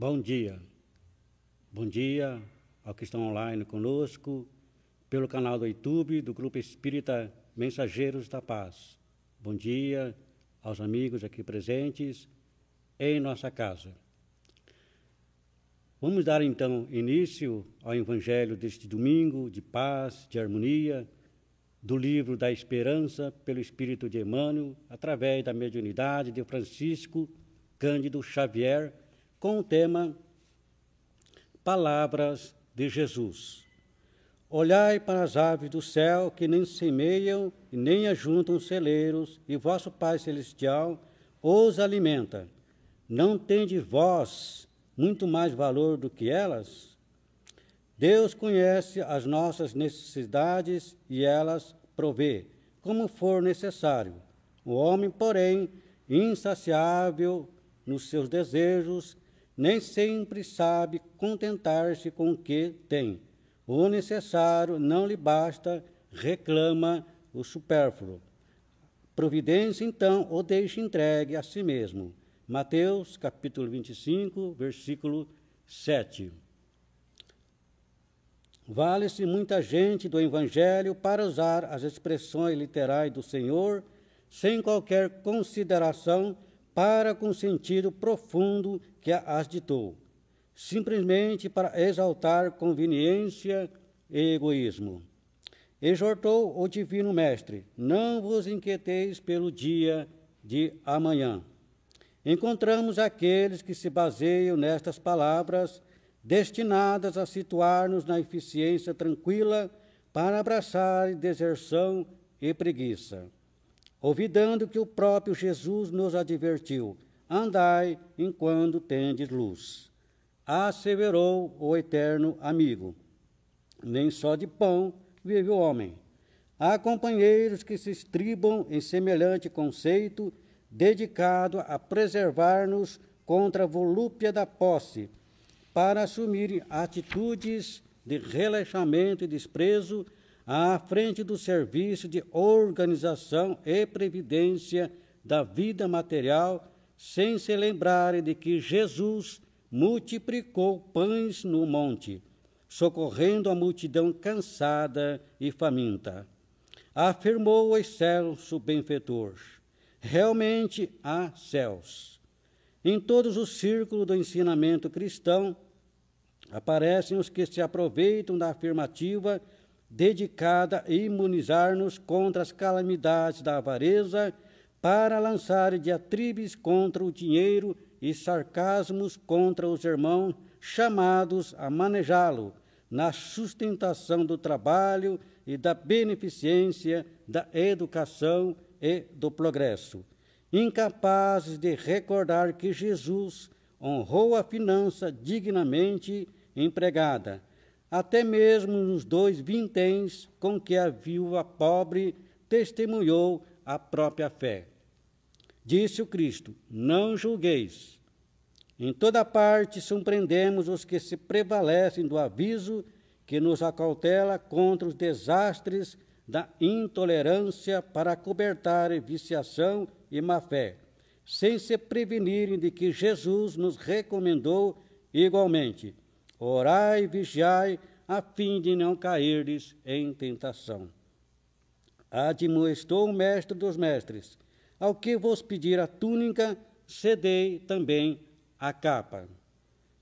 Bom dia. Bom dia ao que estão online conosco, pelo canal do YouTube do Grupo Espírita Mensageiros da Paz. Bom dia aos amigos aqui presentes em nossa casa. Vamos dar então início ao Evangelho deste domingo de paz, de harmonia, do livro da Esperança pelo Espírito de Emmanuel, através da mediunidade de Francisco Cândido Xavier, com o tema Palavras de Jesus. Olhai para as aves do céu, que nem semeiam e nem ajuntam celeiros, e vosso Pai Celestial os alimenta. Não tendes vós muito mais valor do que elas? Deus conhece as nossas necessidades e elas provê, como for necessário. O homem, porém, insaciável nos seus desejos, nem sempre sabe contentar-se com o que tem. O necessário não lhe basta, reclama o supérfluo. Providência, então, o deixa entregue a si mesmo. Mateus, capítulo 25, versículo 7. Vale-se muita gente do Evangelho para usar as expressões literais do Senhor sem qualquer consideração para com o sentido profundo que as ditou, simplesmente para exaltar conveniência e egoísmo. Exortou o Divino Mestre: não vos inquieteis pelo dia de amanhã. Encontramos aqueles que se baseiam nestas palavras, destinadas a situar-nos na eficiência tranquila para abraçar deserção e preguiça, olvidando que o próprio Jesus nos advertiu: andai enquanto tendes luz. Asseverou o eterno amigo: nem só de pão vive o homem. Há companheiros que se estribam em semelhante conceito, dedicado a preservar-nos contra a volúpia da posse, para assumirem atitudes de relaxamento e desprezo à frente do serviço de organização e previdência da vida material, sem se lembrarem de que Jesus multiplicou pães no monte, socorrendo a multidão cansada e faminta. Afirmou o excelso benfeitor: realmente há céus. Em todos os círculos do ensinamento cristão, aparecem os que se aproveitam da afirmativa dedicada a imunizar-nos contra as calamidades da avareza, para lançar diatribes contra o dinheiro e sarcasmos contra os irmãos chamados a manejá-lo na sustentação do trabalho e da beneficência, da educação e do progresso, incapazes de recordar que Jesus honrou a finança dignamente empregada, até mesmo nos 2 vinténs com que a viúva pobre testemunhou a própria fé. Disse o Cristo: não julgueis. Em toda parte surpreendemos os que se prevalecem do aviso que nos acautela contra os desastres da intolerância para acobertar viciação e má-fé, sem se prevenirem de que Jesus nos recomendou igualmente: orai e vigiai, a fim de não cairdes em tentação. Admoestou o mestre dos mestres: ao que vos pedir a túnica, cedei também a capa.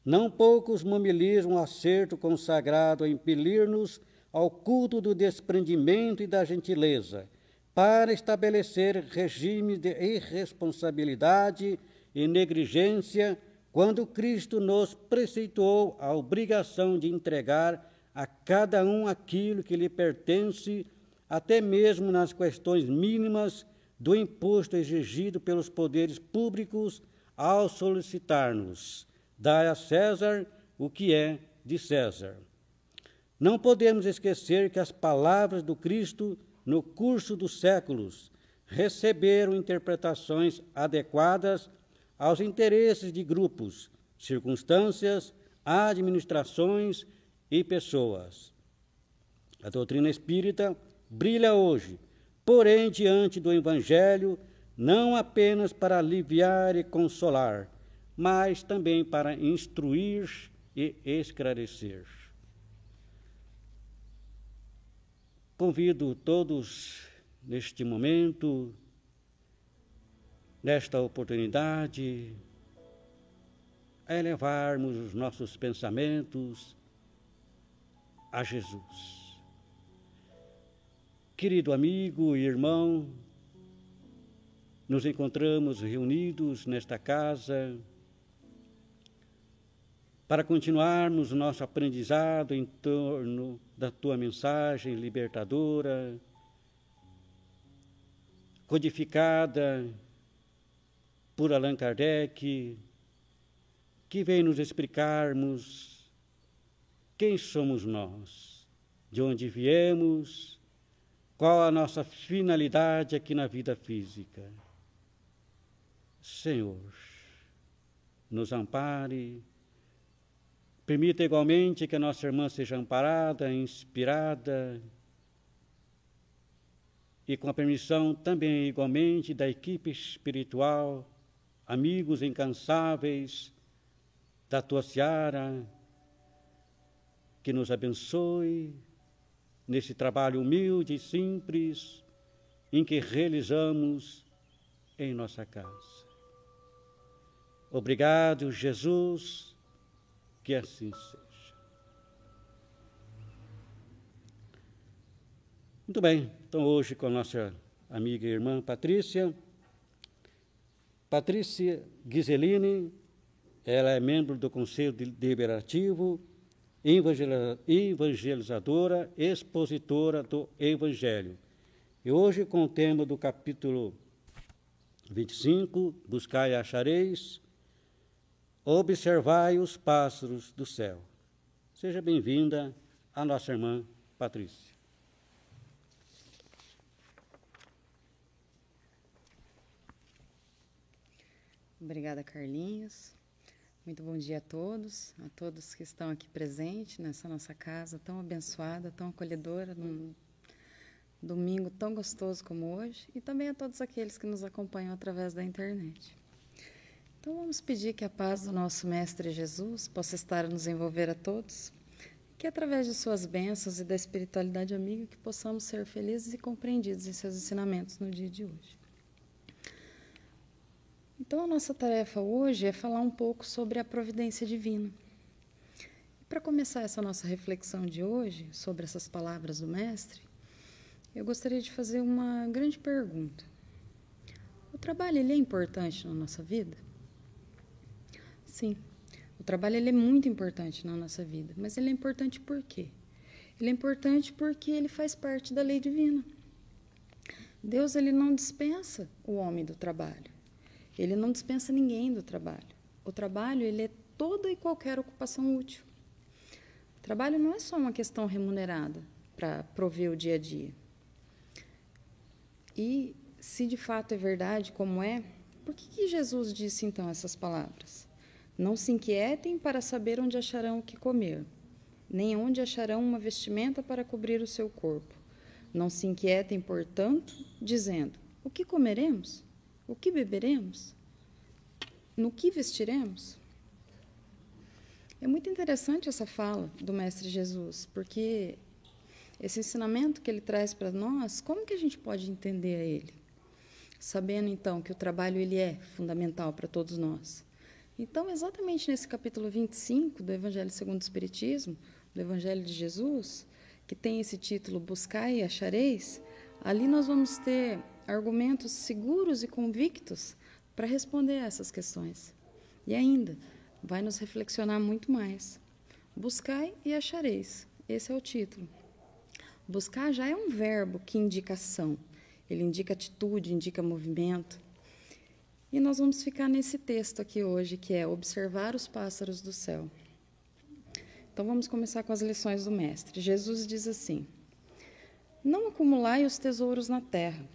Não poucos mobilizam o acerto consagrado a impelir-nos ao culto do desprendimento e da gentileza, para estabelecer regimes de irresponsabilidade e negligência, quando Cristo nos preceitou a obrigação de entregar a cada um aquilo que lhe pertence, até mesmo nas questões mínimas do imposto exigido pelos poderes públicos ao solicitar-nos: dai a César o que é de César. Não podemos esquecer que as palavras do Cristo, no curso dos séculos, receberam interpretações adequadas aos interesses de grupos, circunstâncias, administrações e pessoas. A doutrina espírita brilha hoje, porém, diante do Evangelho, não apenas para aliviar e consolar, mas também para instruir e esclarecer. Convido todos neste momento, nesta oportunidade, a elevarmos os nossos pensamentos a Jesus. Querido amigo e irmão, nos encontramos reunidos nesta casa para continuarmos o nosso aprendizado em torno da tua mensagem libertadora, codificada por Allan Kardec, que vem nos explicarmos quem somos nós, de onde viemos, qual a nossa finalidade aqui na vida física. Senhor, nos ampare, permita igualmente que a nossa irmã seja amparada, inspirada, e com a permissão também igualmente da equipe espiritual, amigos incansáveis da tua seara, que nos abençoe nesse trabalho humilde e simples em que realizamos em nossa casa. Obrigado, Jesus, que assim seja. Muito bem, então hoje com a nossa amiga e irmã Patrícia Ghiseline, ela é membro do Conselho Deliberativo, evangelizadora, expositora do Evangelho. E hoje com o tema do capítulo 25, Buscai e achareis, observai os pássaros do céu. Seja bem-vinda a nossa irmã Patrícia. Obrigada, Carlinhos. Muito bom dia a todos que estão aqui presentes nessa nossa casa tão abençoada, tão acolhedora, num domingo tão gostoso como hoje, e também a todos aqueles que nos acompanham através da internet. Então vamos pedir que a paz do nosso Mestre Jesus possa estar a nos envolver a todos, que através de suas bênçãos e da espiritualidade amiga que possamos ser felizes e compreendidos em seus ensinamentos no dia de hoje. Então, a nossa tarefa hoje é falar um pouco sobre a providência divina. Para começar essa nossa reflexão de hoje, sobre essas palavras do Mestre, eu gostaria de fazer uma grande pergunta. O trabalho, ele é importante na nossa vida? Sim, o trabalho ele é muito importante na nossa vida, mas ele é importante por quê? Ele é importante porque ele faz parte da lei divina. Deus, ele não dispensa o homem do trabalho. Ele não dispensa ninguém do trabalho. O trabalho, ele é toda e qualquer ocupação útil. O trabalho não é só uma questão remunerada para prover o dia a dia. E, se de fato é verdade, como é, por que Jesus disse, então, essas palavras? Não se inquietem para saber onde acharão o que comer, nem onde acharão uma vestimenta para cobrir o seu corpo. Não se inquietem, portanto, dizendo, o que comeremos? O que beberemos? No que vestiremos? É muito interessante essa fala do Mestre Jesus, porque esse ensinamento que ele traz para nós, como que a gente pode entender a ele? Sabendo, então, que o trabalho ele é fundamental para todos nós. Então, exatamente nesse capítulo 25 do Evangelho segundo o Espiritismo, do Evangelho de Jesus, que tem esse título, Buscai e achareis, ali nós vamos ter argumentos seguros e convictos para responder a essas questões. E ainda, vai nos reflexionar muito mais. Buscai e achareis. Esse é o título. Buscar já é um verbo que indica ação. Ele indica atitude, indica movimento. E nós vamos ficar nesse texto aqui hoje, que é observar os pássaros do céu. Então, vamos começar com as lições do Mestre. Jesus diz assim, não acumulai os tesouros na terra,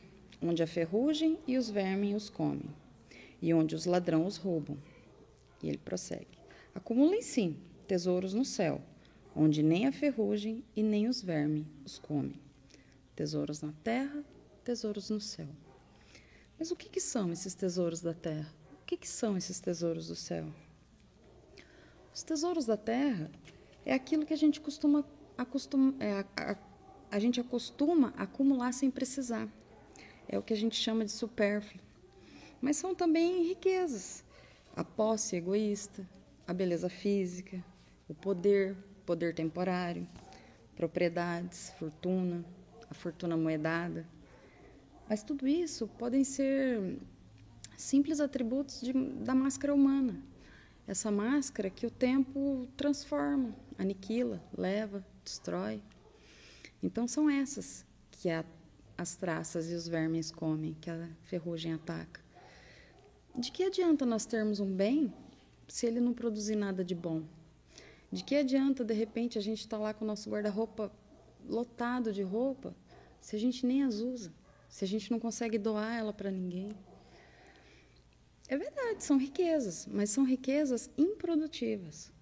onde a ferrugem e os vermes os comem, e onde os ladrões os roubam. E ele prossegue. Acumulem, sim, tesouros no céu, onde nem a ferrugem e nem os vermes os comem. Tesouros na terra, tesouros no céu. Mas o que são esses tesouros da terra? O que são esses tesouros do céu? Os tesouros da terra é aquilo que a gente acostuma acumular sem precisar. É o que a gente chama de supérfluo. Mas são também riquezas. A posse egoísta, a beleza física, o poder temporário, propriedades, fortuna, a fortuna moedada. Mas tudo isso podem ser simples atributos da máscara humana. Essa máscara que o tempo transforma, aniquila, leva, destrói. Então são essas que as traças e os vermes comem, que a ferrugem ataca. De que adianta nós termos um bem se ele não produzir nada de bom? De que adianta, de repente, a gente estar lá com o nosso guarda-roupa lotado de roupa, se a gente nem as usa, se a gente não consegue doar ela para ninguém? É verdade, são riquezas, mas são riquezas improdutivas.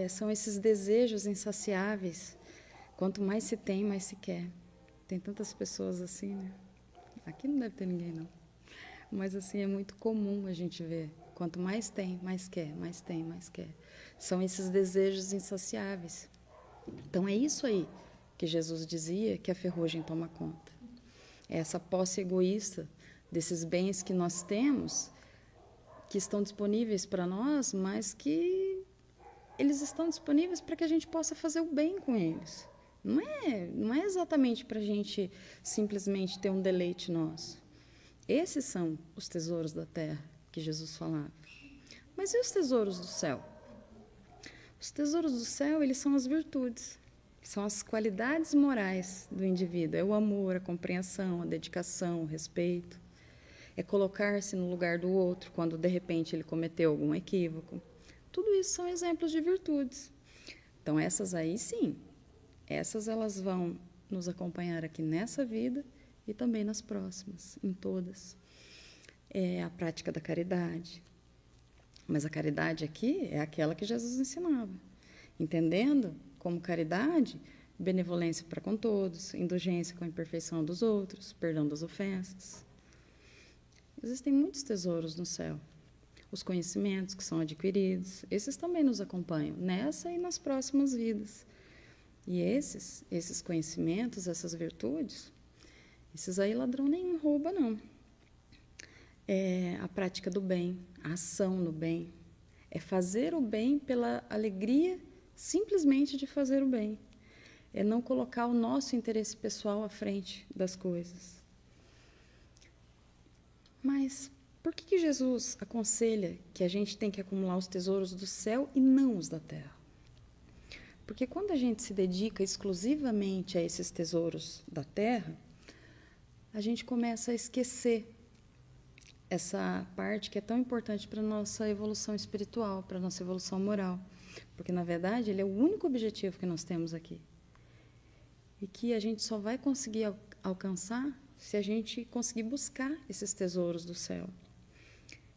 São esses desejos insaciáveis. Quanto mais se tem, mais se quer. Tem tantas pessoas assim, né? Aqui não deve ter ninguém, não. Mas, assim, é muito comum a gente ver. Quanto mais tem, mais quer, mais tem, mais quer. São esses desejos insaciáveis. Então, é isso aí que Jesus dizia que a ferrugem toma conta. É essa posse egoísta desses bens que nós temos, que estão disponíveis para nós, mas que eles estão disponíveis para que a gente possa fazer o bem com eles. Não é exatamente para a gente simplesmente ter um deleite nosso. Esses são os tesouros da terra que Jesus falava. Mas e os tesouros do céu? Os tesouros do céu, eles são as virtudes, são as qualidades morais do indivíduo. É o amor, a compreensão, a dedicação, o respeito. É colocar-se no lugar do outro quando, de repente, ele cometeu algum equívoco. Tudo isso são exemplos de virtudes. Então, essas aí, sim, elas vão nos acompanhar aqui nessa vida e também nas próximas, em todas. É a prática da caridade. Mas a caridade aqui é aquela que Jesus ensinava. Entendendo como caridade, benevolência para com todos, indulgência com a imperfeição dos outros, perdão das ofensas. Existem muitos tesouros no céu. Os conhecimentos que são adquiridos, esses também nos acompanham nessa e nas próximas vidas. E esses conhecimentos, essas virtudes, esses aí ladrão nenhum rouba, não. É a prática do bem, a ação no bem. É fazer o bem pela alegria simplesmente de fazer o bem. É não colocar o nosso interesse pessoal à frente das coisas. Mas por que Jesus aconselha que a gente tem que acumular os tesouros do céu e não os da terra? Porque quando a gente se dedica exclusivamente a esses tesouros da terra, a gente começa a esquecer essa parte que é tão importante para a nossa evolução espiritual, para a nossa evolução moral. Porque, na verdade, ele é o único objetivo que nós temos aqui. E que a gente só vai conseguir alcançar se a gente conseguir buscar esses tesouros do céu.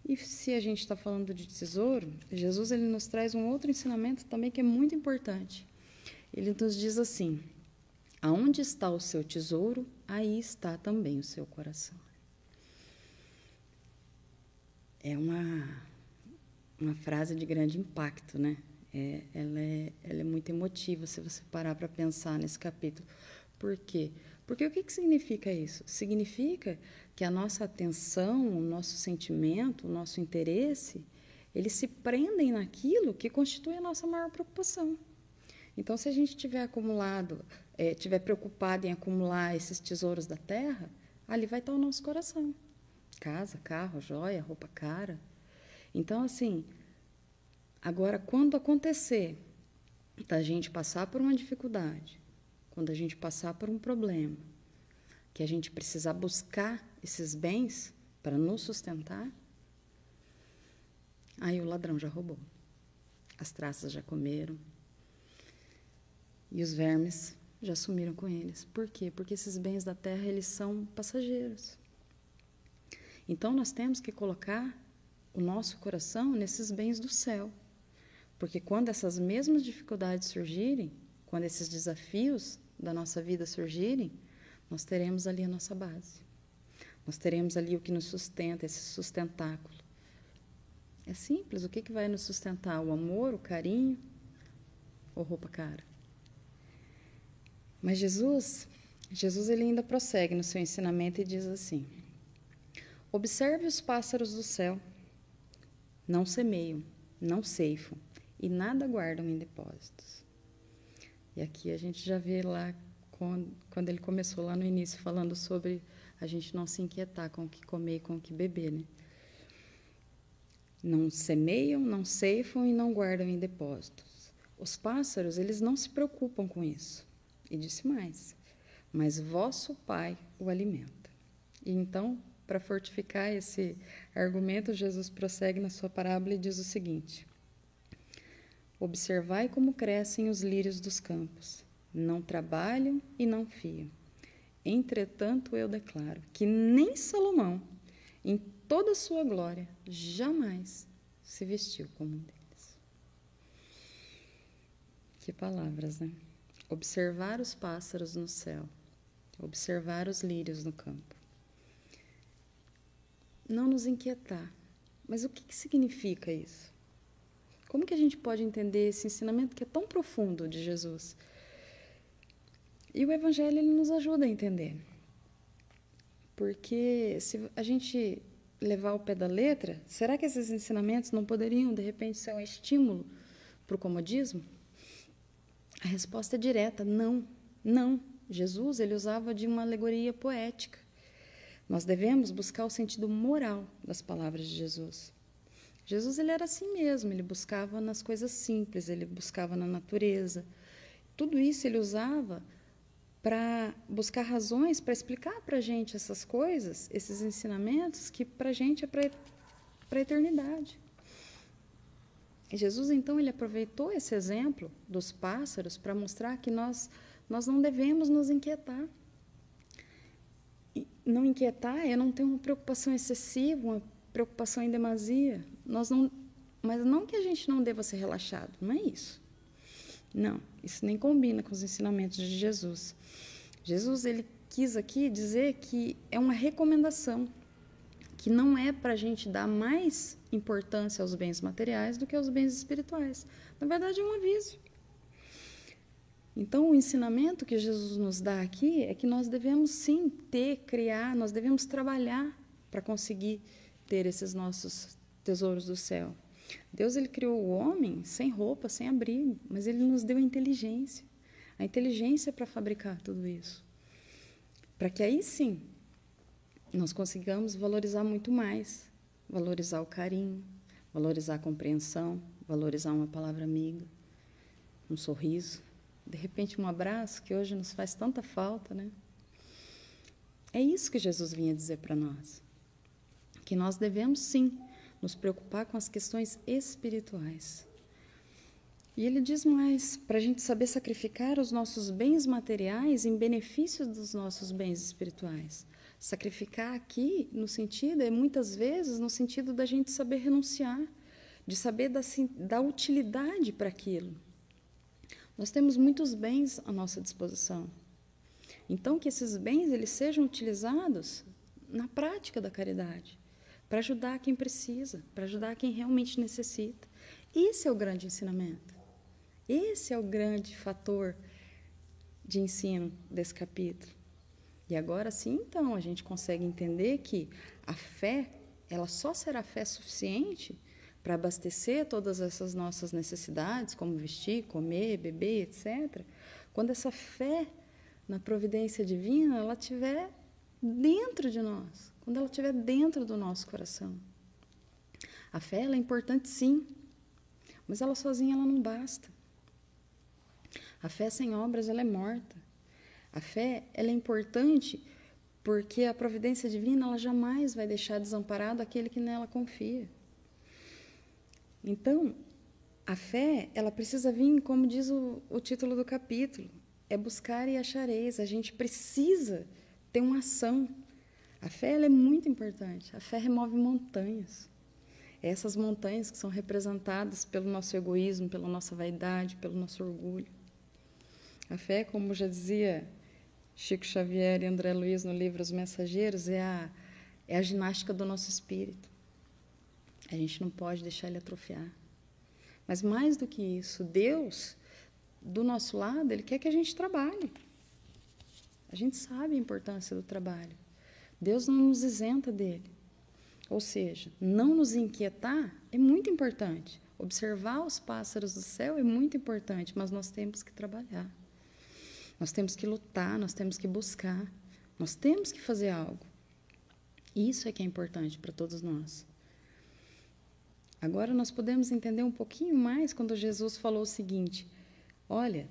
E se a gente está falando de tesouro, Jesus ele nos traz um outro ensinamento também que é muito importante. Ele nos diz assim: aonde está o seu tesouro, aí está também o seu coração. É uma frase de grande impacto, né? Ela é muito emotiva se você parar para pensar nesse capítulo. Por quê? Porque o que significa isso? Significa que a nossa atenção, o nosso sentimento, o nosso interesse, eles se prendem naquilo que constitui a nossa maior preocupação. Então, se a gente tiver preocupado em acumular esses tesouros da terra, ali vai estar o nosso coração. Casa, carro, joia, roupa cara. Então, assim, agora, quando acontecer da gente passar por uma dificuldade, quando a gente passar por um problema, que a gente precisar buscar esses bens para nos sustentar, aí o ladrão já roubou. As traças já comeram. E os vermes já sumiram com eles. Por quê? Porque esses bens da terra, eles são passageiros. Então, nós temos que colocar o nosso coração nesses bens do céu. Porque quando essas mesmas dificuldades surgirem, quando esses desafios da nossa vida surgirem, nós teremos ali a nossa base. Nós teremos ali o que nos sustenta, esse sustentáculo, É simples. O que vai nos sustentar? O amor, o carinho ou roupa cara? Mas Jesus ele ainda prossegue no seu ensinamento e diz assim: observe os pássaros do céu. Não semeiam, não ceifam e nada guardam em depósitos. E aqui a gente já vê lá, quando ele começou lá no início, falando sobre a gente não se inquietar com o que comer e com o que beber, né? Não semeiam, não ceifam e não guardam em depósitos. Os pássaros, eles não se preocupam com isso. E disse mais: mas vosso Pai o alimenta. E então, para fortificar esse argumento, Jesus prossegue na sua parábola e diz o seguinte: observai como crescem os lírios dos campos. Não trabalham e não fiam. Entretanto, eu declaro que nem Salomão, em toda a sua glória, jamais se vestiu como um deles. Que palavras, né? Observar os pássaros no céu, observar os lírios no campo. Não nos inquietar. Mas o que significa isso? Como que a gente pode entender esse ensinamento que é tão profundo de Jesus? E o Evangelho ele nos ajuda a entender. Porque se a gente levar ao pé da letra, será que esses ensinamentos não poderiam, de repente, ser um estímulo para o comodismo? A resposta é direta: não, não. Jesus ele usava de uma alegoria poética. Nós devemos buscar o sentido moral das palavras de Jesus. Jesus ele era assim mesmo, ele buscava nas coisas simples, ele buscava na natureza. Tudo isso ele usava para buscar razões, para explicar para a gente essas coisas, esses ensinamentos que para a gente é para a eternidade. E Jesus, então, ele aproveitou esse exemplo dos pássaros para mostrar que nós não devemos nos inquietar. E não inquietar é não ter uma preocupação excessiva, uma preocupação em demasia. Mas não que a gente não deva ser relaxado, não é isso. Não, isso nem combina com os ensinamentos de Jesus. Jesus ele quis aqui dizer que é uma recomendação, que não é para a gente dar mais importância aos bens materiais do que aos bens espirituais. Na verdade, é um aviso. Então, o ensinamento que Jesus nos dá aqui é que nós devemos sim criar, nós devemos trabalhar para conseguir ter esses nossos tesouros do céu. Deus ele criou o homem sem roupa, sem abrigo, mas ele nos deu a inteligência para fabricar tudo isso. Para que aí sim nós consigamos valorizar muito mais, valorizar o carinho, valorizar a compreensão, valorizar uma palavra amiga, um sorriso, de repente um abraço que hoje nos faz tanta falta, né? É isso que Jesus vinha dizer para nós, que nós devemos sim nos preocupar com as questões espirituais. E ele diz mais, para a gente saber sacrificar os nossos bens materiais em benefício dos nossos bens espirituais. Sacrificar aqui, no sentido, muitas vezes, no sentido da gente saber renunciar, de saber dar utilidade para aquilo. Nós temos muitos bens à nossa disposição. Então, que esses bens eles sejam utilizados na prática da caridade, para ajudar quem precisa, para ajudar quem realmente necessita. Esse é o grande ensinamento. Esse é o grande fator de ensino desse capítulo. E agora sim, então, a gente consegue entender que a fé, ela só será fé suficiente para abastecer todas essas nossas necessidades, como vestir, comer, beber, etc., quando essa fé na providência divina, ela estiver dentro de nós, quando ela estiver dentro do nosso coração. A fé ela é importante, sim, mas ela sozinha ela não basta. A fé sem obras ela é morta. A fé ela é importante porque a providência divina ela jamais vai deixar desamparado aquele que nela confia. Então, a fé ela precisa vir, como diz o título do capítulo, é buscar e achareis. A gente precisa ter uma ação. A fé ela é muito importante. A fé remove montanhas. Essas montanhas que são representadas pelo nosso egoísmo, pela nossa vaidade, pelo nosso orgulho. A fé, como já dizia Chico Xavier e André Luiz no livro Os Mensageiros, é a ginástica do nosso espírito. A gente não pode deixar ele atrofiar. Mas mais do que isso, Deus, do nosso lado, Ele quer que a gente trabalhe. A gente sabe a importância do trabalho. Deus não nos isenta dele. Ou seja, não nos inquietar é muito importante. Observar os pássaros do céu é muito importante, mas nós temos que trabalhar. Nós temos que lutar, nós temos que buscar, nós temos que fazer algo. Isso é que é importante para todos nós. Agora nós podemos entender um pouquinho mais quando Jesus falou o seguinte: olha,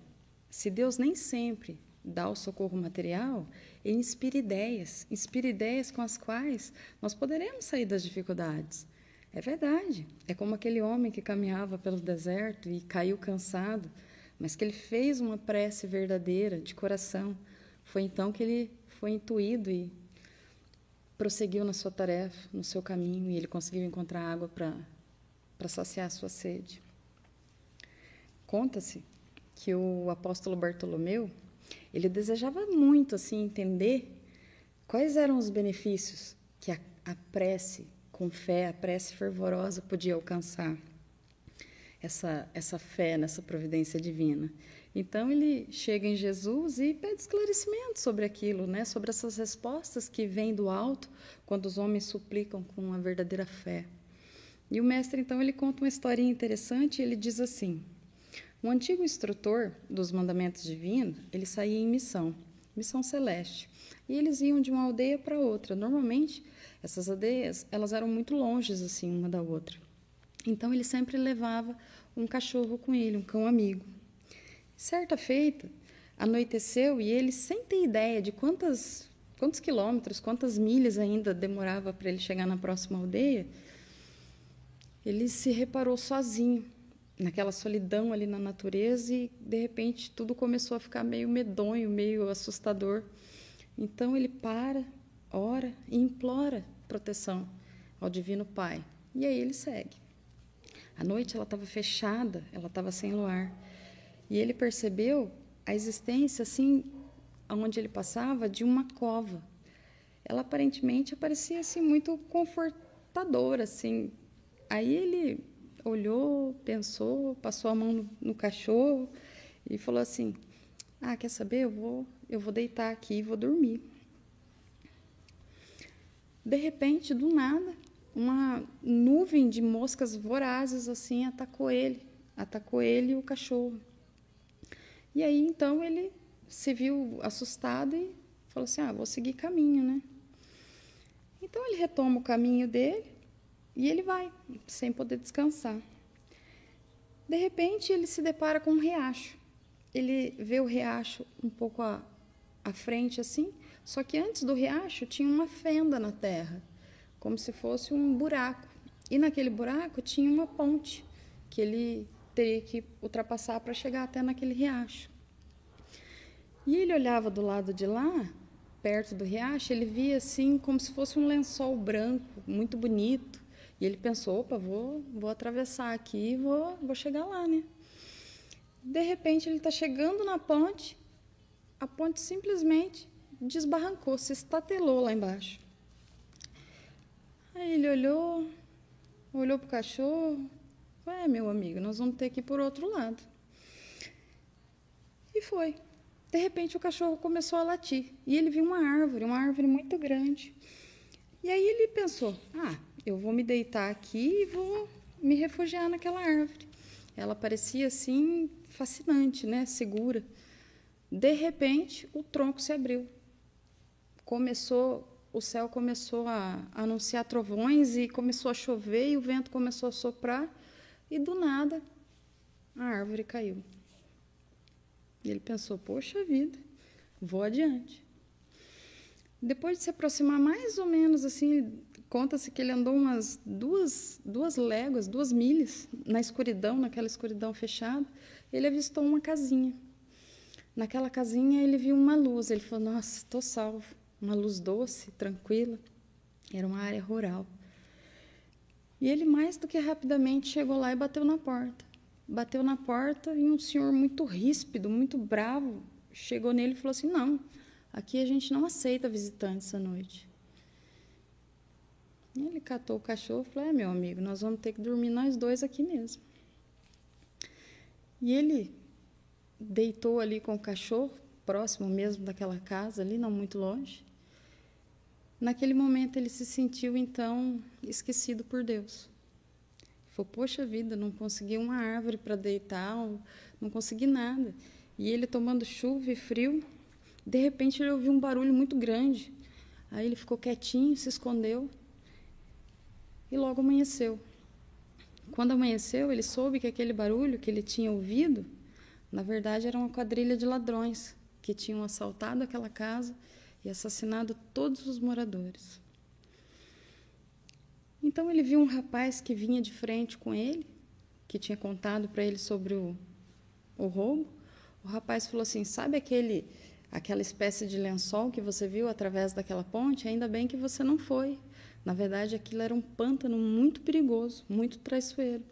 se Deus nem sempre dá o socorro material, Ele inspira ideias com as quais nós poderemos sair das dificuldades. É verdade, é como aquele homem que caminhava pelo deserto e caiu cansado, mas que ele fez uma prece verdadeira, de coração. Foi então que ele foi intuído e prosseguiu na sua tarefa, no seu caminho, e ele conseguiu encontrar água para saciar a sua sede. Conta-se que o apóstolo Bartolomeu, ele desejava muito assim entender quais eram os benefícios que a prece com fé, a prece fervorosa podia alcançar, essa fé nessa providência divina. Então ele chega em Jesus e pede esclarecimento sobre aquilo, né? Sobre essas respostas que vêm do alto quando os homens suplicam com a verdadeira fé. E o mestre então ele conta uma historinha interessante. Ele diz assim: um antigo instrutor dos mandamentos divinos, ele saía em missão celeste, e eles iam de uma aldeia para outra. Normalmente essas aldeias elas eram muito longe assim uma da outra. Então ele sempre levava um cachorro com ele, um cão amigo. Certa feita, anoiteceu e ele, sem ter ideia de quantos quilômetros, quantas milhas ainda demorava para ele chegar na próxima aldeia, ele se reparou sozinho, naquela solidão ali na natureza, e de repente tudo começou a ficar meio medonho, meio assustador. Então ele para, ora e implora proteção ao Divino Pai. E aí ele segue. A noite ela estava fechada, ela estava sem luar. E ele percebeu a existência, assim, onde ele passava, de uma cova. Ela aparentemente parecia assim, muito confortadora. Assim. Aí ele olhou, pensou, passou a mão no cachorro e falou assim: quer saber? Eu vou deitar aqui e vou dormir. De repente, do nada, uma nuvem de moscas vorazes assim atacou ele e o cachorro. E aí, então, ele se viu assustado e falou assim: vou seguir caminho, né? Então, ele retoma o caminho dele e ele vai, sem poder descansar. De repente, ele se depara com um riacho. Ele vê o riacho um pouco à frente, assim, só que antes do riacho tinha uma fenda na terra, como se fosse um buraco. E naquele buraco tinha uma ponte que ele teria que ultrapassar para chegar até naquele riacho. E ele olhava do lado de lá, perto do riacho, ele via assim como se fosse um lençol branco, muito bonito. E ele pensou: opa, vou atravessar aqui e vou chegar lá, né? De repente ele está chegando na ponte, a ponte simplesmente desbarrancou, se estatelou lá embaixo. Aí ele olhou para o cachorro: meu amigo, nós vamos ter que ir por outro lado. E foi. De repente o cachorro começou a latir e ele viu uma árvore muito grande. E aí ele pensou: eu vou me deitar aqui e vou me refugiar naquela árvore. Ela parecia assim fascinante, né? Segura. De repente o tronco se abriu. O céu começou a anunciar trovões e começou a chover e o vento começou a soprar e do nada a árvore caiu. E ele pensou: poxa vida, vou adiante. Depois de se aproximar mais ou menos assim, conta-se que ele andou umas duas léguas, 2 milhas, na escuridão, naquela escuridão fechada, ele avistou uma casinha. Naquela casinha ele viu uma luz, ele falou: nossa, estou salvo. Uma luz doce, tranquila, era uma área rural. E ele mais do que rapidamente chegou lá e bateu na porta. Bateu na porta e um senhor muito ríspido, muito bravo, chegou nele e falou assim: não, aqui a gente não aceita visitantes à noite. E ele ele catou o cachorro e falou, meu amigo, nós vamos ter que dormir nós dois aqui mesmo. E ele deitou ali com o cachorro, próximo mesmo daquela casa ali, não muito longe. Naquele momento ele se sentiu, então, esquecido por Deus. Ele falou, poxa vida, não consegui uma árvore para deitar, não consegui nada. E ele tomando chuva e frio, de repente ele ouviu um barulho muito grande. Aí ele ficou quietinho, se escondeu e logo amanheceu. Quando amanheceu, ele soube que aquele barulho que ele tinha ouvido, na verdade, era uma quadrilha de ladrões que tinham assaltado aquela casa e assassinado todos os moradores. Então ele viu um rapaz que vinha de frente com ele, que tinha contado para ele sobre o roubo. O rapaz falou assim, sabe aquela espécie de lençol que você viu através daquela ponte? Ainda bem que você não foi. Na verdade, aquilo era um pântano muito perigoso, muito traiçoeiro.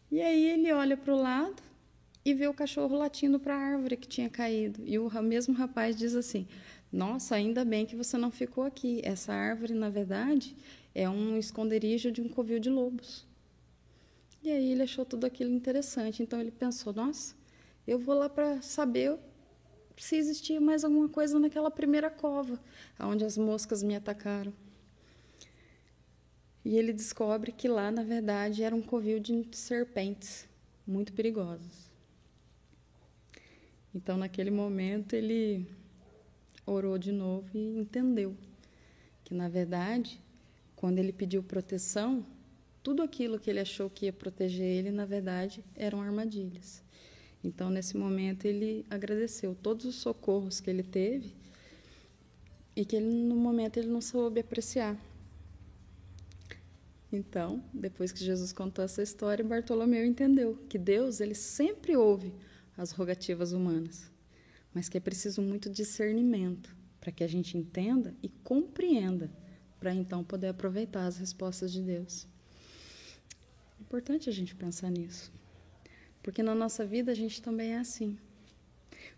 E aí ele olha para o lado e vê o cachorro latindo para a árvore que tinha caído. E o mesmo rapaz diz assim, nossa, ainda bem que você não ficou aqui. Essa árvore, na verdade, é um esconderijo de um covil de lobos. E aí ele achou tudo aquilo interessante. Então ele pensou, nossa, eu vou lá para saber se existia mais alguma coisa naquela primeira cova, onde as moscas me atacaram. E ele descobre que lá, na verdade, era um covil de serpentes, muito perigosas. Então, naquele momento, ele orou de novo e entendeu que, na verdade, quando ele pediu proteção, tudo aquilo que ele achou que ia proteger ele, na verdade, eram armadilhas. Então, nesse momento, ele agradeceu todos os socorros que ele teve e que no momento ele não soube apreciar. Então, depois que Jesus contou essa história, Bartolomeu entendeu que Deus, ele sempre ouve as rogativas humanas, mas que é preciso muito discernimento para que a gente entenda e compreenda, para então poder aproveitar as respostas de Deus. É importante a gente pensar nisso. Porque na nossa vida a gente também é assim.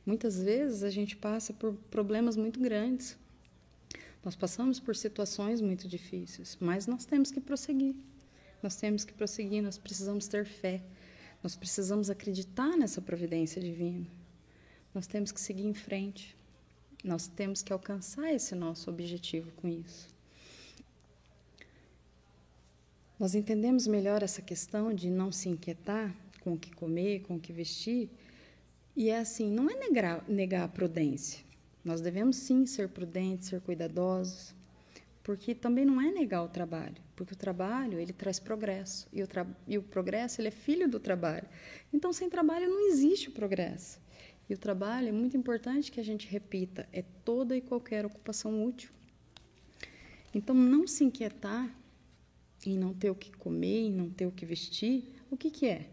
Muitas vezes a gente passa por problemas muito grandes. Nós passamos por situações muito difíceis, mas nós temos que prosseguir. Nós temos que prosseguir, nós precisamos ter fé. Nós precisamos acreditar nessa providência divina. Nós temos que seguir em frente. Nós temos que alcançar esse nosso objetivo com isso. Nós entendemos melhor essa questão de não se inquietar com o que comer, com o que vestir, e é assim, não é negar a prudência. Nós devemos sim ser prudentes, ser cuidadosos, porque também não é negar o trabalho, porque o trabalho, ele traz progresso, e o progresso, ele é filho do trabalho. Então, sem trabalho não existe o progresso. E o trabalho, é muito importante que a gente repita, é toda e qualquer ocupação útil. Então, não se inquietar em não ter o que comer, em não ter o que vestir, o que é?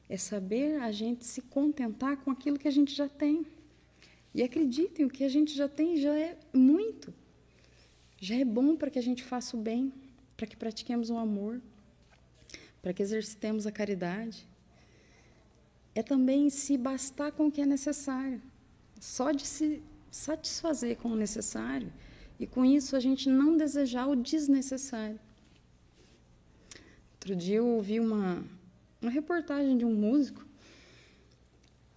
É saber a gente se contentar com aquilo que a gente já tem. E acreditem, o que a gente já tem já é muito. Já é bom para que a gente faça o bem, para que pratiquemos o amor, para que exercitemos a caridade. É também se bastar com o que é necessário. Só de se satisfazer com o necessário e, com isso, a gente não desejar o desnecessário. Outro dia eu ouvi uma reportagem de um músico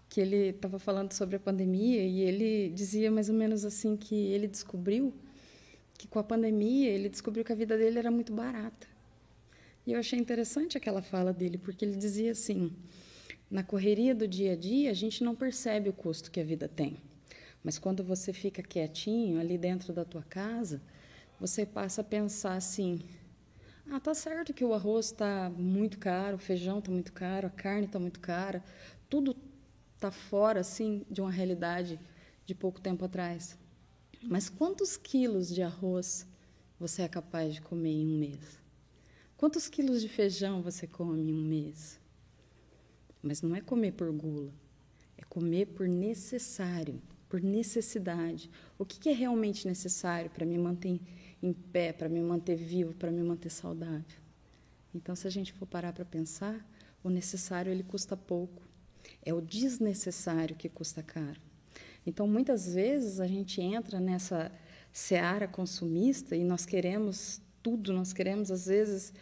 que ele estava falando sobre a pandemia e ele dizia mais ou menos assim que ele descobriu que com a pandemia ele descobriu que a vida dele era muito barata. E eu achei interessante aquela fala dele, porque ele dizia assim, na correria do dia a dia a gente não percebe o custo que a vida tem, mas quando você fica quietinho ali dentro da tua casa, você passa a pensar assim, tá certo que o arroz está muito caro, o feijão está muito caro, a carne está muito cara, tudo está fora assim, de uma realidade de pouco tempo atrás. Mas quantos quilos de arroz você é capaz de comer em um mês? Quantos quilos de feijão você come em um mês? Mas não é comer por gula, é comer por necessário, por necessidade. O que é realmente necessário para me manter em pé, para me manter vivo, para me manter saudável? Então, se a gente for parar para pensar, o necessário ele custa pouco, é o desnecessário que custa caro. Então, muitas vezes a gente entra seara consumista e nós queremos tudo, nós queremos, às vezes,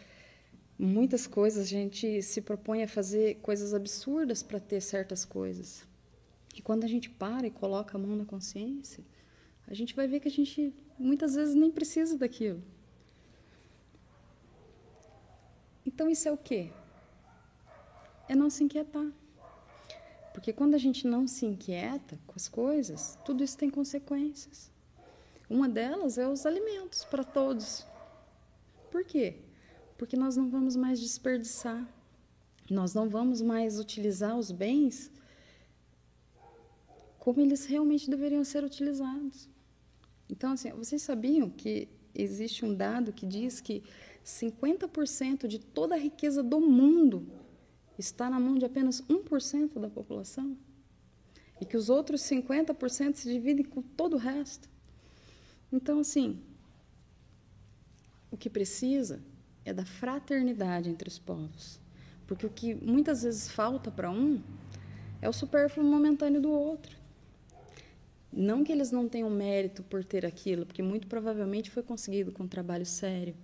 muitas coisas, a gente se propõe a fazer coisas absurdas para ter certas coisas. E quando a gente para e coloca a mão na consciência, a gente vai ver que a gente, muitas vezes, nem precisa daquilo. Então, isso é o quê? É não se inquietar. Porque quando a gente não se inquieta com as coisas, tudo isso tem consequências. Uma delas é os alimentos para todos. Por quê? Porque nós não vamos mais desperdiçar. Nós não vamos mais utilizar os bens como eles realmente deveriam ser utilizados. Então, assim, vocês sabiam que existe um dado que diz que 50% de toda a riqueza do mundo está na mão de apenas 1% da população? E que os outros 50% se dividem com todo o resto? Então, assim, o que precisa é da fraternidade entre os povos. Porque o que muitas vezes falta para um é o supérfluo momentâneo do outro. Não que eles não tenham mérito por ter aquilo, porque muito provavelmente foi conseguido com um trabalho sério.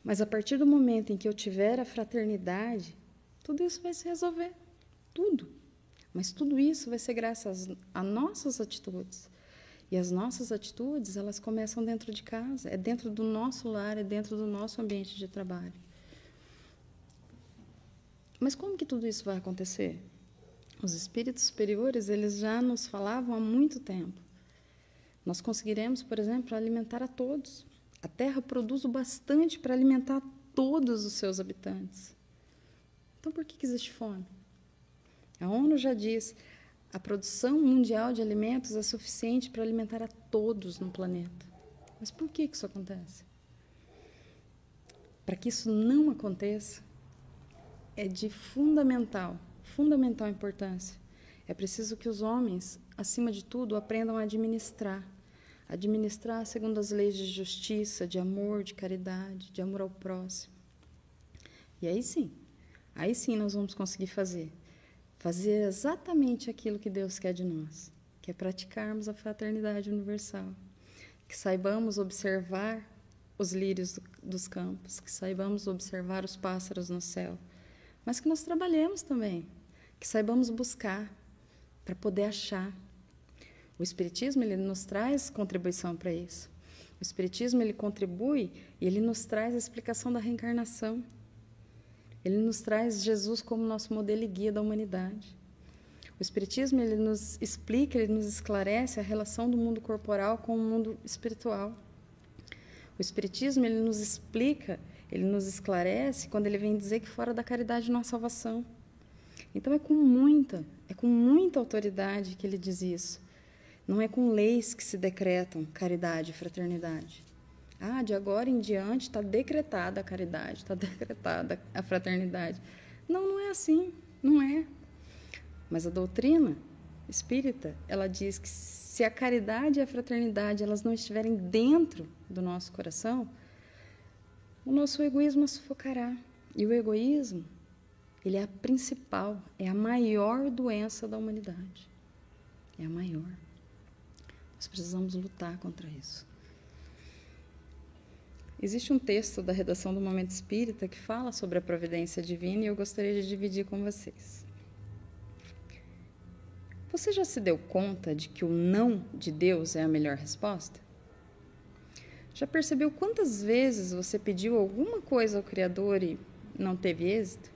Mas a partir do momento em que eu tiver a fraternidade, tudo isso vai se resolver. Tudo. Mas tudo isso vai ser graças a nossas atitudes. E as nossas atitudes, elas começam dentro de casa, é dentro do nosso lar, é dentro do nosso ambiente de trabalho. Mas como que tudo isso vai acontecer? Os espíritos superiores, eles já nos falavam há muito tempo. Nós conseguiremos, por exemplo, alimentar a todos. A Terra produz o bastante para alimentar todos os seus habitantes. Então, por que existe fome? A ONU já diz, a produção mundial de alimentos é suficiente para alimentar a todos no planeta. Mas por que isso acontece? Para que isso não aconteça, é de fundamental importância. É preciso que os homens, acima de tudo, aprendam a administrar. Administrar segundo as leis de justiça, de amor, de caridade, de amor ao próximo. E aí sim nós vamos conseguir fazer exatamente aquilo que Deus quer de nós, que é praticarmos a fraternidade universal, que saibamos observar os lírios dos campos, que saibamos observar os pássaros no céu, mas que nós trabalhemos também, que saibamos buscar para poder achar. O Espiritismo, ele nos traz contribuição para isso. O Espiritismo, ele contribui e ele nos traz a explicação da reencarnação. Ele nos traz Jesus como nosso modelo e guia da humanidade. O Espiritismo, ele nos explica, ele nos esclarece a relação do mundo corporal com o mundo espiritual. O Espiritismo, ele nos explica, ele nos esclarece quando ele vem dizer que fora da caridade não há salvação. Então, é com muita autoridade que ele diz isso. Não é com leis que se decretam caridade e fraternidade. De agora em diante está decretada a caridade, está decretada a fraternidade. Não é assim, não é. Mas a doutrina espírita, ela diz que se a caridade e a fraternidade elas não estiverem dentro do nosso coração, o nosso egoísmo sufocará. E o egoísmo, ele é a principal, é a maior doença da humanidade. É a maior. Nós precisamos lutar contra isso. Existe um texto da redação do Momento Espírita que fala sobre a providência divina e eu gostaria de dividir com vocês. Você já se deu conta de que o não de Deus é a melhor resposta? Já percebeu quantas vezes você pediu alguma coisa ao Criador e não teve êxito?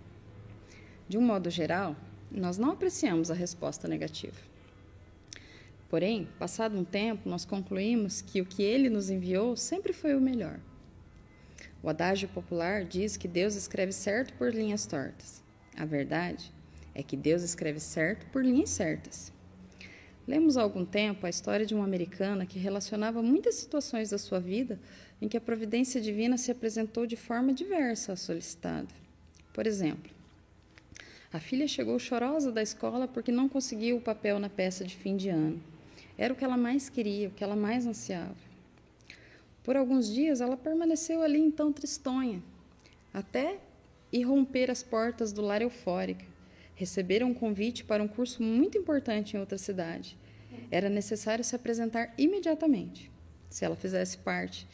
De um modo geral, nós não apreciamos a resposta negativa. Porém, passado um tempo, nós concluímos que o que Ele nos enviou sempre foi o melhor. O adágio popular diz que Deus escreve certo por linhas tortas. A verdade é que Deus escreve certo por linhas certas. Lemos há algum tempo a história de uma americana que relacionava muitas situações da sua vida em que a providência divina se apresentou de forma diversa à solicitada. Por exemplo, a filha chegou chorosa da escola porque não conseguiu o papel na peça de fim de ano. Era o que ela mais queria, o que ela mais ansiava. Por alguns dias, ela permaneceu ali então tristonha, até irromper as portas do lar eufórica. Receberam um convite para um curso muito importante em outra cidade. Era necessário se apresentar imediatamente. Se ela fizesse parte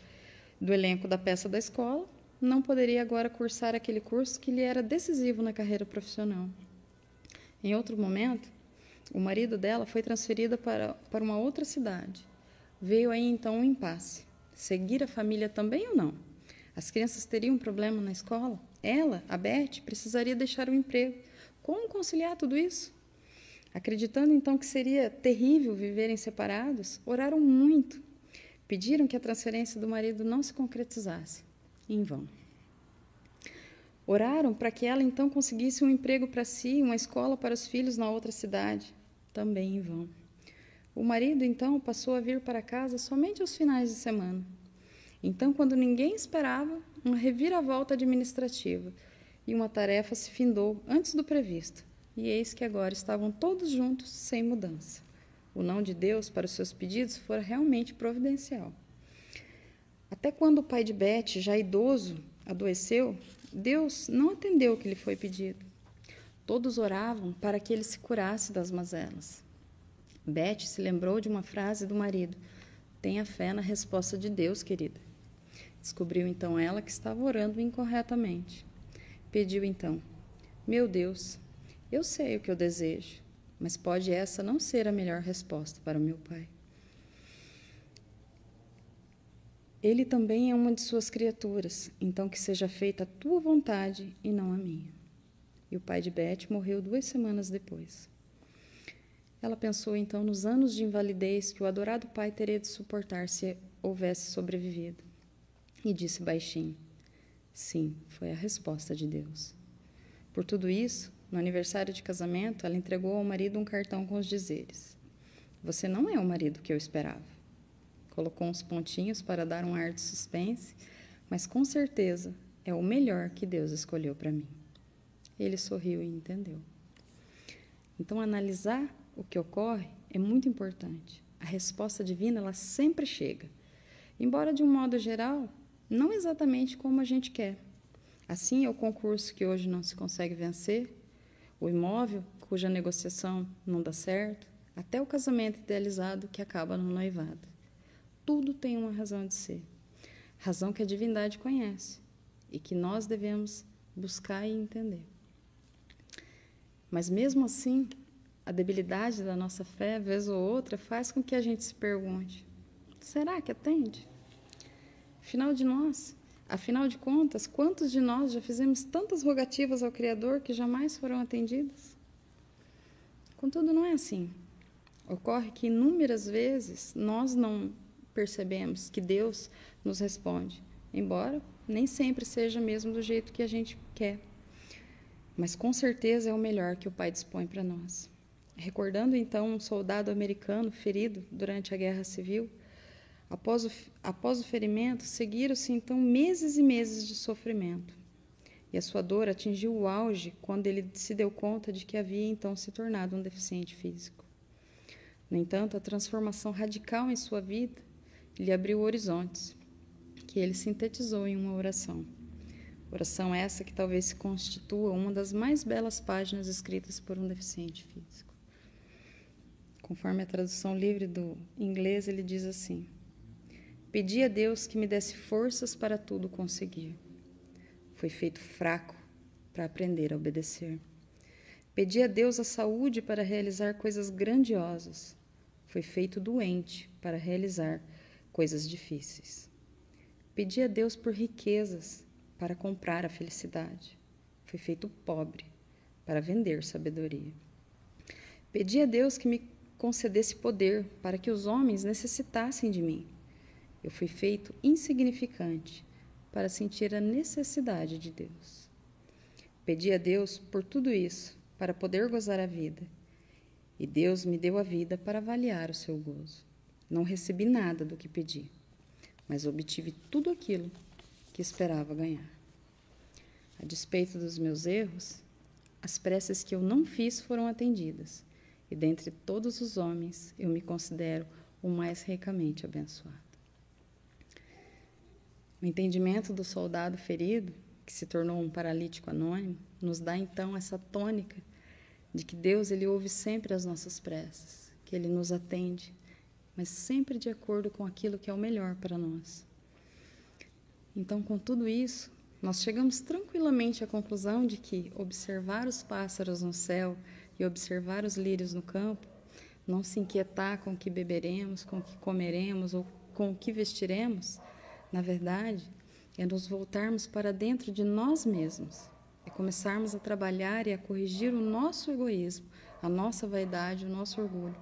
do elenco da peça da escola, não poderia agora cursar aquele curso que lhe era decisivo na carreira profissional. Em outro momento, o marido dela foi transferido para uma outra cidade. Veio aí então um impasse. Seguir a família também ou não? As crianças teriam um problema na escola? Ela, a Beth, precisaria deixar o emprego. Como conciliar tudo isso? Acreditando então que seria terrível viverem separados, oraram muito. Pediram que a transferência do marido não se concretizasse. Em vão. Oraram para que ela então conseguisse um emprego para si, uma escola para os filhos na outra cidade. Também em vão. O marido então passou a vir para casa somente aos finais de semana. Então, quando ninguém esperava, uma reviravolta administrativa e uma tarefa se findou antes do previsto. E eis que agora estavam todos juntos, sem mudança. O não de Deus para os seus pedidos fora realmente providencial. Até quando o pai de Beth, já idoso, adoeceu, Deus não atendeu o que lhe foi pedido. Todos oravam para que ele se curasse das mazelas. Beth se lembrou de uma frase do marido: tenha fé na resposta de Deus, querida. Descobriu então ela que estava orando incorretamente. Pediu então: meu Deus, eu sei o que eu desejo, mas pode essa não ser a melhor resposta para o meu pai. Ele também é uma de suas criaturas, então que seja feita a tua vontade e não a minha. E o pai de Beth morreu 2 semanas depois. Ela pensou então nos anos de invalidez que o adorado pai teria de suportar se houvesse sobrevivido. E disse baixinho: sim, foi a resposta de Deus. Por tudo isso, no aniversário de casamento, ela entregou ao marido um cartão com os dizeres: você não é o marido que eu esperava. Colocou uns pontinhos para dar um ar de suspense, mas com certeza é o melhor que Deus escolheu para mim. Ele sorriu e entendeu. Então, analisar o que ocorre é muito importante. A resposta divina, ela sempre chega. Embora, de um modo geral, não exatamente como a gente quer. Assim é o concurso que hoje não se consegue vencer, o imóvel cuja negociação não dá certo, até o casamento idealizado que acaba no noivado. Tudo tem uma razão de ser. Razão que a divindade conhece e que nós devemos buscar e entender. Mas mesmo assim, a debilidade da nossa fé, vez ou outra, faz com que a gente se pergunte: será que atende? Afinal de contas, quantos de nós já fizemos tantas rogativas ao Criador que jamais foram atendidas? Contudo, não é assim. Ocorre que inúmeras vezes nós não percebemos que Deus nos responde, embora nem sempre seja mesmo do jeito que a gente quer. Mas com certeza é o melhor que o Pai dispõe para nós. Recordando então um soldado americano ferido durante a Guerra Civil, após o ferimento, seguiram-se então meses e meses de sofrimento. E a sua dor atingiu o auge quando ele se deu conta de que havia então se tornado um deficiente físico. No entanto, a transformação radical em sua vida lhe abriu horizontes, que ele sintetizou em uma oração. Oração essa que talvez se constitua uma das mais belas páginas escritas por um deficiente físico. Conforme a tradução livre do inglês, ele diz assim: pedi a Deus que me desse forças para tudo conseguir. Fui feito fraco para aprender a obedecer. Pedi a Deus a saúde para realizar coisas grandiosas. Fui feito doente para realizar coisas difíceis. Pedi a Deus por riquezas para comprar a felicidade. Fui feito pobre para vender sabedoria. Pedi a Deus que me concedesse poder para que os homens necessitassem de mim. Eu fui feito insignificante para sentir a necessidade de Deus. Pedi a Deus por tudo isso para poder gozar a vida. E Deus me deu a vida para avaliar o seu gozo. Não recebi nada do que pedi, mas obtive tudo aquilo que esperava ganhar. A despeito dos meus erros, as preces que eu não fiz foram atendidas, e dentre todos os homens eu me considero o mais ricamente abençoado. O entendimento do soldado ferido, que se tornou um paralítico anônimo, nos dá então essa tônica de que Deus ele ouve sempre as nossas preces, que Ele nos atende, mas sempre de acordo com aquilo que é o melhor para nós. Então, com tudo isso, nós chegamos tranquilamente à conclusão de que observar os pássaros no céu e observar os lírios no campo, não se inquietar com o que beberemos, com o que comeremos ou com o que vestiremos, na verdade, é nos voltarmos para dentro de nós mesmos, é começarmos a trabalhar e a corrigir o nosso egoísmo, a nossa vaidade, o nosso orgulho.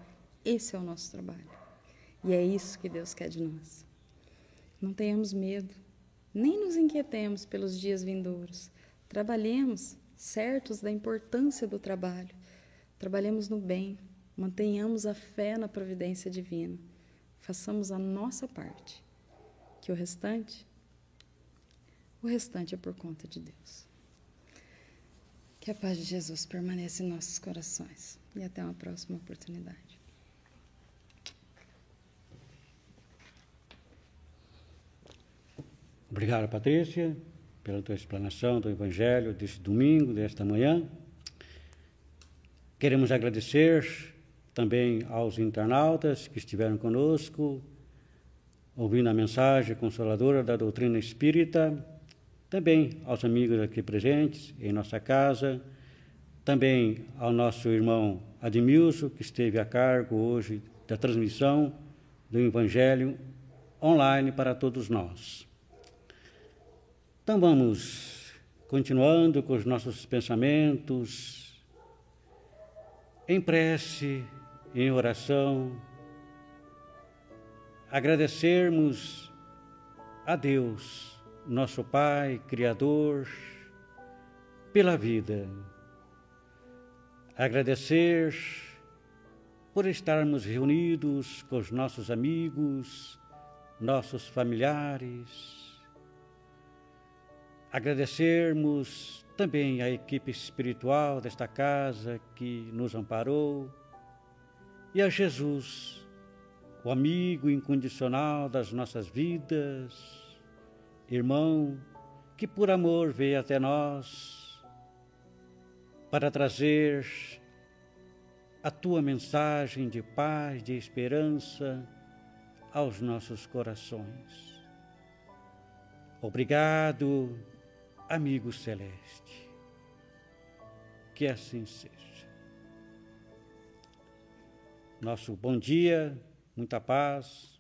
Esse é o nosso trabalho. E é isso que Deus quer de nós. Não tenhamos medo, nem nos inquietemos pelos dias vindouros. Trabalhemos, certos da importância do trabalho. Trabalhemos no bem, mantenhamos a fé na providência divina. Façamos a nossa parte, que o restante é por conta de Deus. Que a paz de Jesus permaneça em nossos corações. E até uma próxima oportunidade. Obrigado, Patrícia, pela tua explanação do Evangelho deste domingo, desta manhã. Queremos agradecer também aos internautas que estiveram conosco, ouvindo a mensagem consoladora da doutrina espírita, também aos amigos aqui presentes em nossa casa, também ao nosso irmão Admilson, que esteve a cargo hoje da transmissão do Evangelho online para todos nós. Então vamos continuando com os nossos pensamentos, em prece, em oração, agradecermos a Deus, nosso Pai, Criador, pela vida. Agradecer por estarmos reunidos com os nossos amigos, nossos familiares. Agradecermos também a equipe espiritual desta casa que nos amparou e a Jesus, o amigo incondicional das nossas vidas, irmão que por amor veio até nós para trazer a tua mensagem de paz, de esperança aos nossos corações. Obrigado, amigo celeste. Que assim seja. Nosso bom dia, muita paz.